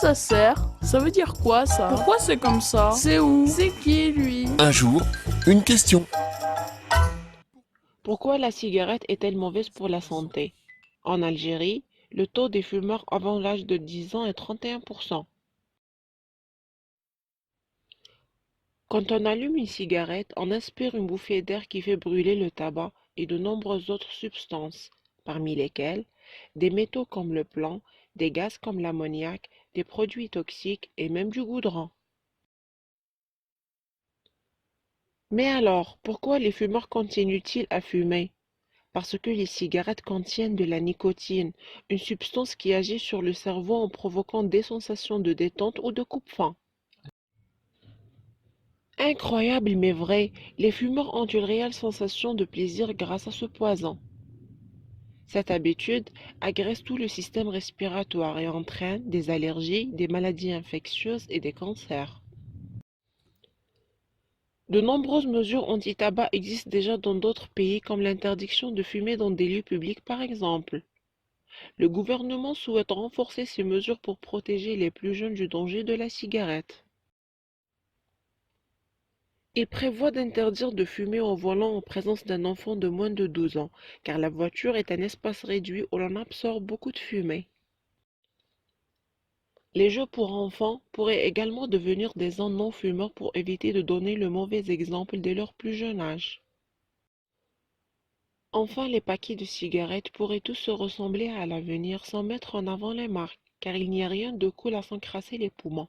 ça sert? Ça veut dire quoi ça? Pourquoi c'est comme ça? C'est où? C'est qui lui? Un jour, une question. Pourquoi la cigarette est-elle mauvaise pour la santé? En Algérie, le taux des fumeurs avant l'âge de 10 ans est 31%. Quand on allume une cigarette, on inspire une bouffée d'air qui fait brûler le tabac et de nombreuses autres substances, parmi lesquelles des métaux comme le plomb, des gaz comme l'ammoniac, des produits toxiques et même du goudron. Mais alors, pourquoi les fumeurs continuent-ils à fumer? Parce que les cigarettes contiennent de la nicotine, une substance qui agit sur le cerveau en provoquant des sensations de détente ou de coupe-faim. Incroyable mais vrai, les fumeurs ont une réelle sensation de plaisir grâce à ce poison. Cette habitude agresse tout le système respiratoire et entraîne des allergies, des maladies infectieuses et des cancers. De nombreuses mesures anti-tabac existent déjà dans d'autres pays comme l'interdiction de fumer dans des lieux publics par exemple. Le gouvernement souhaite renforcer ces mesures pour protéger les plus jeunes du danger de la cigarette. Il prévoit d'interdire de fumer au volant en présence d'un enfant de moins de 12 ans, car la voiture est un espace réduit où l'on absorbe beaucoup de fumée. Les jeux pour enfants pourraient également devenir des zones non-fumeurs pour éviter de donner le mauvais exemple dès leur plus jeune âge. Enfin, les paquets de cigarettes pourraient tous se ressembler à l'avenir sans mettre en avant les marques, car il n'y a rien de cool à s'encrasser les poumons.